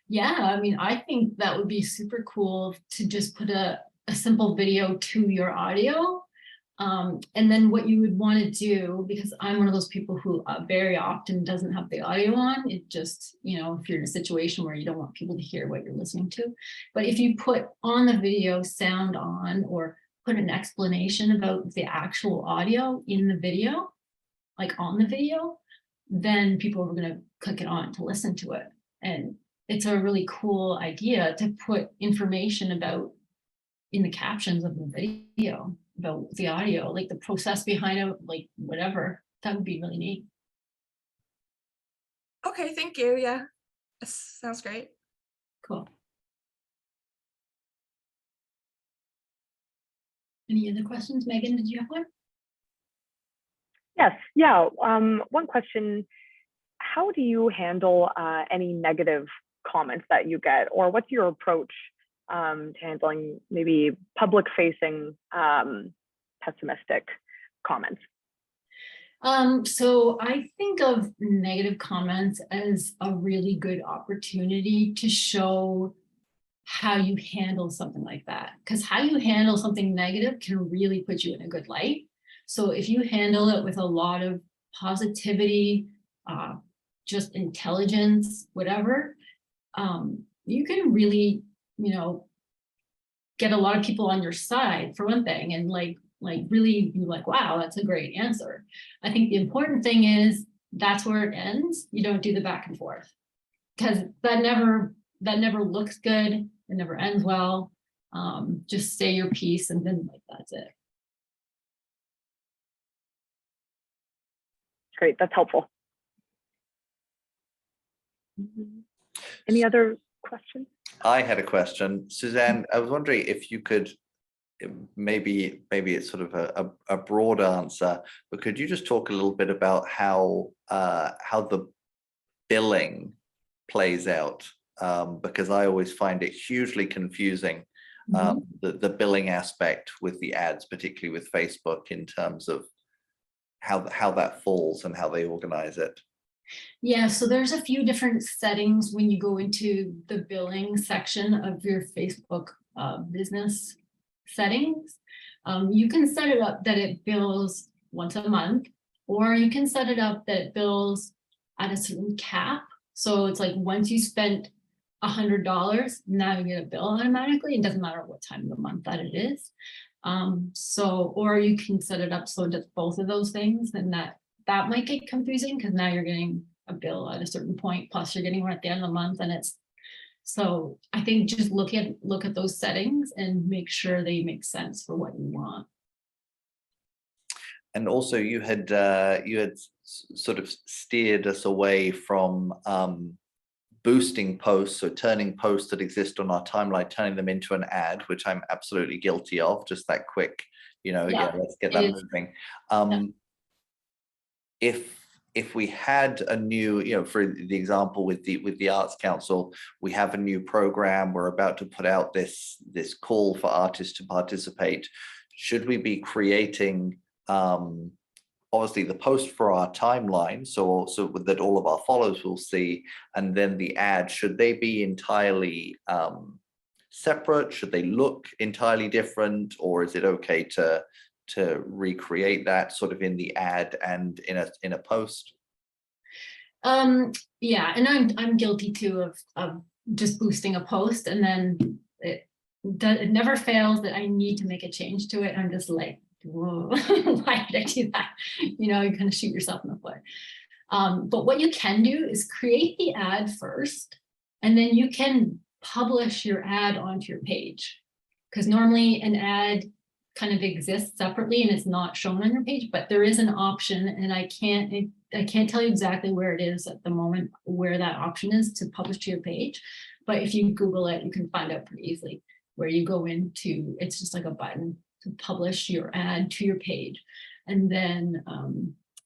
Yeah, I mean, I think that would be super cool to just put a simple video to your audio. And then what you would want to do, because I'm one of those people who very often doesn't have the audio on, it just, you know, if you're in a situation where you don't want people to hear what you're listening to. But if you put on the video sound on, or put an explanation about the actual audio in the video, like on the video, then people are going to click it on to listen to it. And it's a really cool idea to put information about in the captions of the video about the audio, like the process behind it, like whatever. That would be really neat. Okay, thank you. Yeah, that sounds great. Cool. Any other questions? Megan, did you have one? Yes, yeah. One question, how do you handle any negative comments that you get, or what's your approach to handling maybe public-facing pessimistic comments? So I think of negative comments as a really good opportunity to show how you handle something like that, because how you handle something negative can really put you in a good light. So if you handle it with a lot of positivity, just intelligence, whatever, you can really, you know, get a lot of people on your side for one thing, and like really be like, wow, that's a great answer. I think the important thing is that's where it ends. You don't do the back and forth. because that never looks good. It never ends well. Just say your piece and then like that's it. Great, that's helpful. Any other questions? I had a question. Suzanne, I was wondering if you could, maybe it's sort of a broad answer, but could you just talk a little bit about how the billing plays out? Because I always find it hugely confusing, the billing aspect with the ads, particularly with Facebook, in terms of how that falls and how they organize it. Yeah, so there's a few different settings when you go into the billing section of your Facebook business settings. You can set it up that it bills once a month, or you can set it up that it bills at a certain cap. So it's like once you spent $100, now you get a bill automatically. It doesn't matter what time of the month that it is. Or you can set it up so it does both of those things, and that might get confusing because now you're getting a bill at a certain point, plus you're getting one at the end of the month, and it's, so I think just look at those settings and make sure they make sense for what you want. And also you had sort of steered us away from boosting posts, so turning posts that exist on our timeline, turning them into an ad, which I'm absolutely guilty of, just that quick, yeah, let's get that moving. If we had a new, for the example with the Arts Council, we have a new program, we're about to put out this call for artists to participate. Should we be creating obviously the post for our timeline, so that all of our followers will see, and then the ad, should they be entirely separate? Should they look entirely different, or is it okay to recreate that sort of in the ad and in a post? Yeah, and I'm guilty too of just boosting a post, and then it never fails that I need to make a change to it. I'm just like, whoa, why did I do that? You kind of shoot yourself in the foot. But what you can do is create the ad first, and then you can publish your ad onto your page, because normally an ad kind of exists separately and it's not shown on your page, but there is an option, and I can't tell you exactly where it is at the moment, where that option is to publish to your page. But if you Google it, you can find out pretty easily where you go into, it's just like a button to publish your ad to your page. And then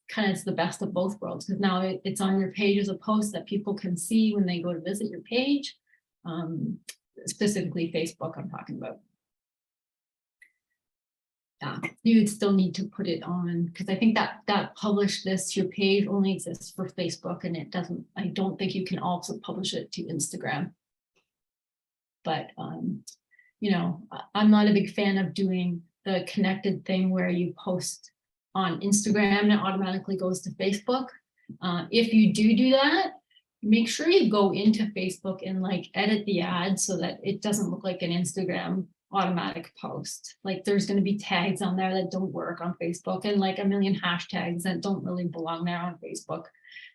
kind of it's the best of both worlds, because now it's on your page as a post that people can see when they go to visit your page, specifically Facebook I'm talking about. Yeah, you would still need to put it on, because I think that publish this to your page only exists for Facebook, and it doesn't, I don't think you can also publish it to Instagram. But I'm not a big fan of doing the connected thing where you post on Instagram and it automatically goes to Facebook. If you do that, make sure you go into Facebook and like edit the ad so that it doesn't look like an Instagram automatic post. Like there's going to be tags on there that don't work on Facebook, and like a million hashtags that don't really belong there on Facebook.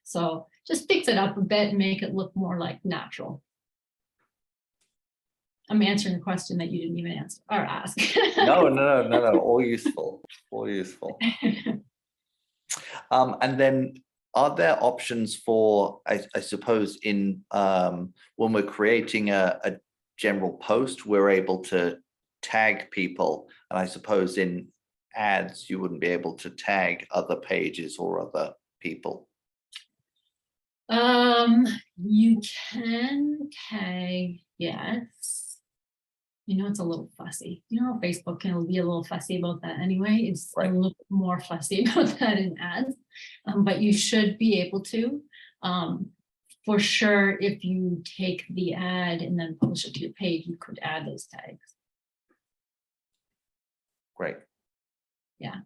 So just fix it up a bit and make it look more like natural. I'm answering a question that you didn't even answer or ask. No, all useful, all useful. And then are there options for, I suppose, in when we're creating a general post, we're able to tag people, and I suppose in ads you wouldn't be able to tag other pages or other people? You can tag, yes. It's a little fussy. Facebook can be a little fussy about that anyway. It's right. A little more fussy about that in ads, but you should be able to. For sure, if you take the ad and then publish it to your page, you could add those tags. Great. Yeah,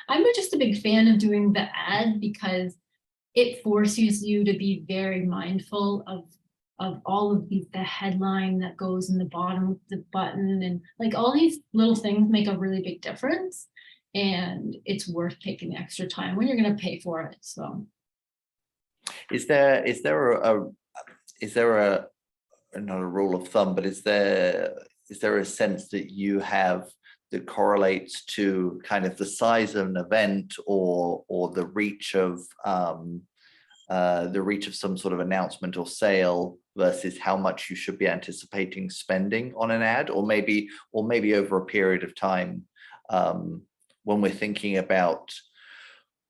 I'm just a big fan of doing the ad because it forces you to be very mindful of all of the headline that goes in the bottom of the button, and like all these little things make a really big difference, and it's worth taking the extra time when you're going to pay for it. So is there is there a, not a rule of thumb, but is there a sense that you have that correlates to kind of the size of an event or the reach of some sort of announcement or sale versus how much you should be anticipating spending on an ad, or maybe over a period of time, when we're thinking about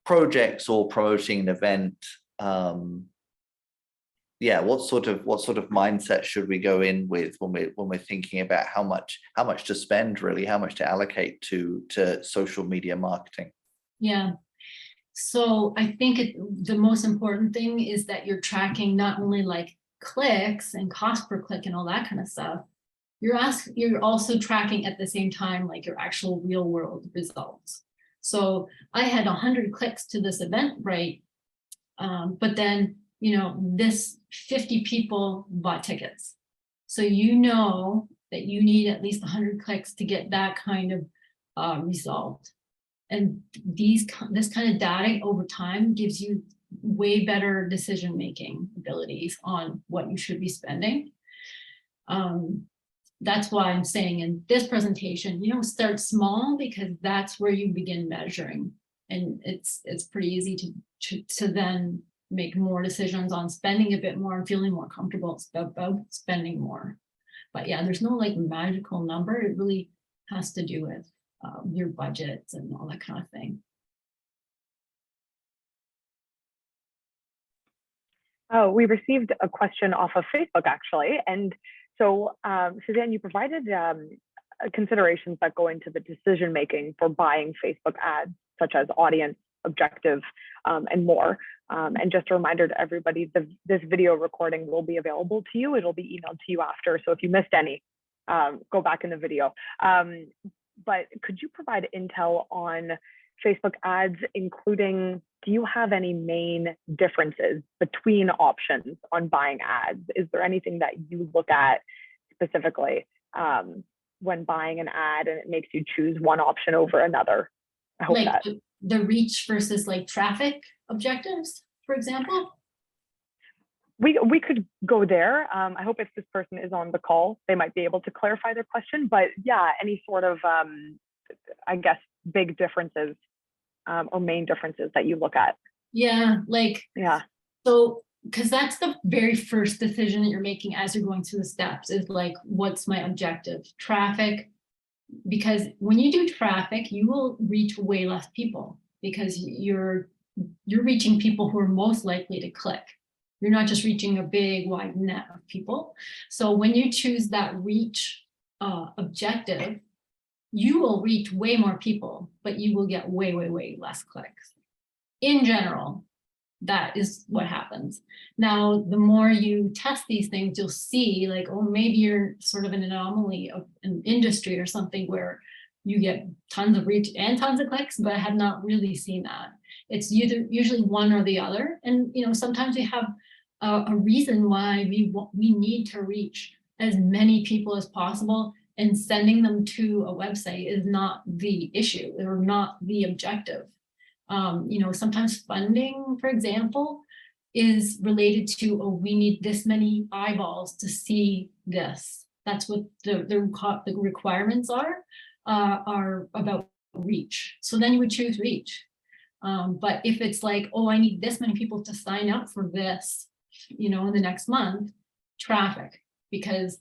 projects or promoting an event? Yeah, what sort of mindset should we go in with when we're thinking about how much to spend, really, how much to allocate to social media marketing? Yeah. So I think the most important thing is that you're tracking not only like clicks and cost per click and all that kind of stuff. You're also tracking at the same time like your actual real world results. So I had 100 clicks to this event, right? But then, you know, this 50 people bought tickets. So you know that you need at least 100 clicks to get that kind of result. And this kind of data over time gives you way better decision-making abilities on what you should be spending. That's why I'm saying in this presentation, you know, start small, because that's where you begin measuring. And it's pretty easy to then make more decisions on spending a bit more and feeling more comfortable about spending more. But yeah, there's no like magical number. It really has to do with your budgets and all that kind of thing. Oh, we received a question off of Facebook, actually. And so, Suzanne, you provided considerations that go into the decision-making for buying Facebook ads, such as audience, objective, and more. And just a reminder to everybody, this video recording will be available to you. It'll be emailed to you after. So if you missed any, go back in the video. But could you provide intel on Facebook ads, including, do you have any main differences between options on buying ads? Is there anything that you look at specifically when buying an ad and it makes you choose one option over another? I hope like that. The reach versus like traffic objectives, for example? We could go there. I hope if this person is on the call, they might be able to clarify their question. But yeah, any sort of, I guess, big differences or main differences that you look at. Yeah, like, yeah. So, because that's the very first decision that you're making as you're going through the steps is like, what's my objective? Traffic. Because when you do traffic, you will reach way less people because you're reaching people who are most likely to click. You're not just reaching a big wide net of people. So when you choose that reach objective, you will reach way more people, but you will get way, way, way less clicks. In general, that is what happens. Now, the more you test these things, you'll see like, oh, maybe you're sort of an anomaly of an industry or something where you get tons of reach and tons of clicks, but I have not really seen that. It's usually one or the other. And, you know, sometimes we have a reason why we need to reach as many people as possible, and sending them to a website is not the issue or not the objective. You know, sometimes funding, for example, is related to, oh, we need this many eyeballs to see this. That's what the requirements are about reach. So then you would choose reach. But if it's like, oh, I need this many people to sign up for this, you know, in the next month, traffic, because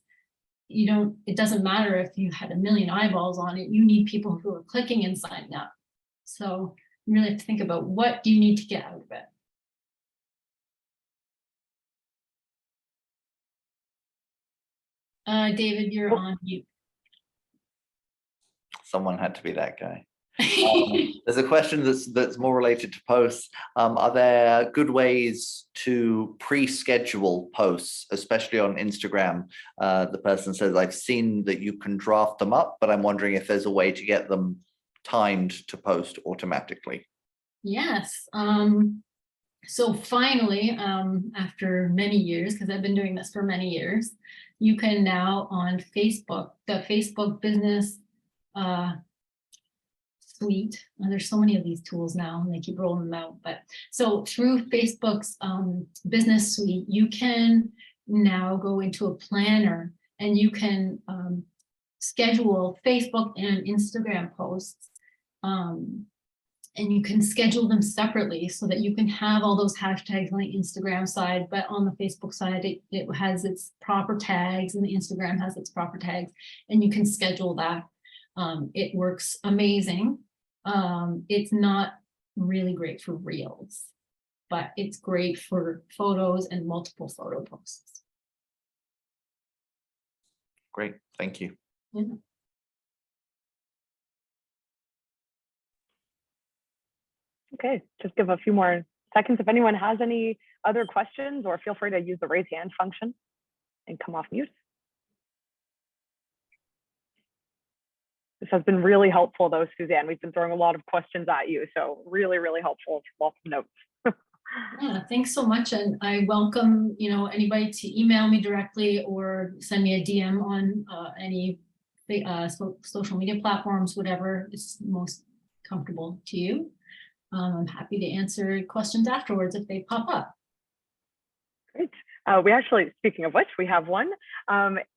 it doesn't matter if you had 1 million eyeballs on it, you need people who are clicking and signing up. So you really have to think about what do you need to get out of it. David, you're on mute. Someone had to be that guy. There's a question that's more related to posts. Are there good ways to pre-schedule posts, especially on Instagram? The person says, I've seen that you can draft them up, but I'm wondering if there's a way to get them timed to post automatically. Yes. So finally, after many years, because I've been doing this for many years, you can now on Facebook, the Facebook business suite. And there's so many of these tools now and they keep rolling them out. But so through Facebook's business suite, you can now go into a planner, and you can schedule Facebook and Instagram posts. And you can schedule them separately so that you can have all those hashtags on the Instagram side, but on the Facebook side, it has its proper tags, and the Instagram has its proper tags, and you can schedule that. It works amazing. It's not really great for reels, but it's great for photos and multiple photo posts. Great, thank you. Yeah. Okay, just give a few more seconds if anyone has any other questions, or feel free to use the raise hand function and come off mute. This has been really helpful though, Suzanne. We've been throwing a lot of questions at you, so really, really helpful. Lots of notes. Yeah, thanks so much. And I welcome, anybody to email me directly or send me a DM on any social media platforms, whatever is most comfortable to you. I'm happy to answer questions afterwards if they pop up. Great. We actually, speaking of which, we have one.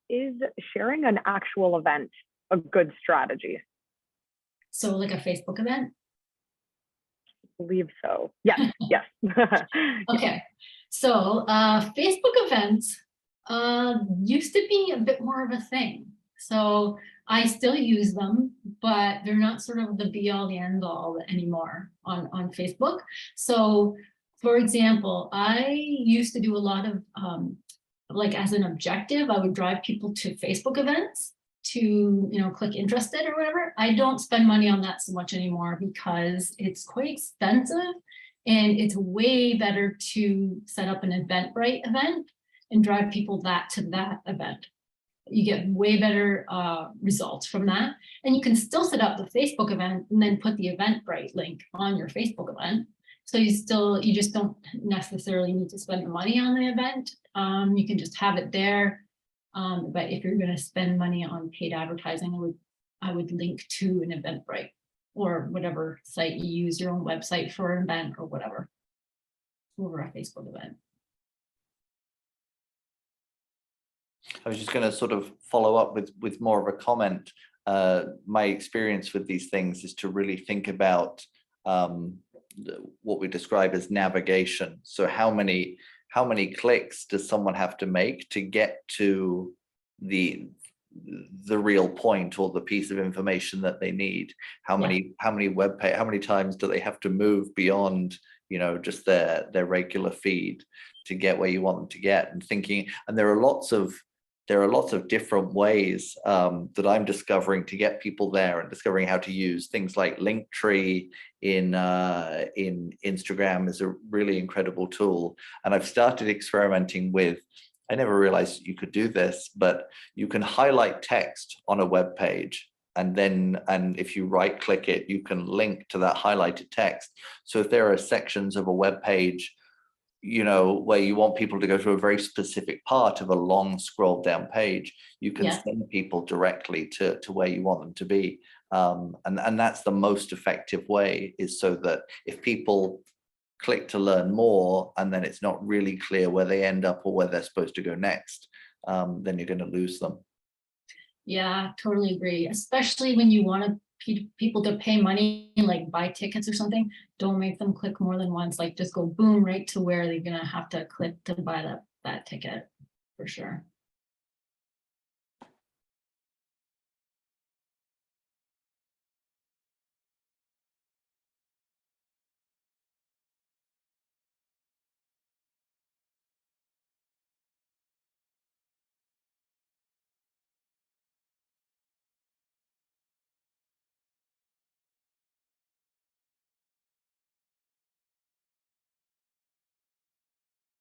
Is sharing an actual event a good strategy? So like a Facebook event? I believe so. Yes, yes. Okay. So Facebook events used to be a bit more of a thing. So I still use them, but they're not sort of the be all the end all anymore on Facebook. So for example, I used to do a lot of like as an objective, I would drive people to Facebook events to click interested or whatever. I don't spend money on that so much anymore because it's quite expensive, and it's way better to set up an Eventbrite event and drive people to that event. You get way better results from that. And you can still set up the Facebook event and then put the Eventbrite link on your Facebook event. So you just don't necessarily need to spend the money on the event. You can just have it there. But if you're going to spend money on paid advertising, I would link to an Eventbrite or whatever site you use, your own website for an event or whatever, over a Facebook event. I was just going to sort of follow up with more of a comment. My experience with these things is to really think about what we describe as navigation. So how many clicks does someone have to make to get to the real point or the piece of information that they need? How many times do they have to move beyond just their regular feed to get where you want them to get? And there are lots of different ways that I'm discovering to get people there, and discovering how to use things like Linktree in Instagram is a really incredible tool. And I've started experimenting with, I never realized you could do this, but you can highlight text on a web page, and if you right click it, you can link to that highlighted text. So if there are sections of a web page where you want people to go to a very specific part of a long scroll down page, you can send people directly to where you want them to be. And that's the most effective way, is so that if people click to learn more and then it's not really clear where they end up or where they're supposed to go next, then you're going to lose them. Yeah, totally agree. Especially when you want people to pay money, like buy tickets or something, don't make them click more than once. Like just go boom right to where they're gonna have to click to buy that ticket, for sure.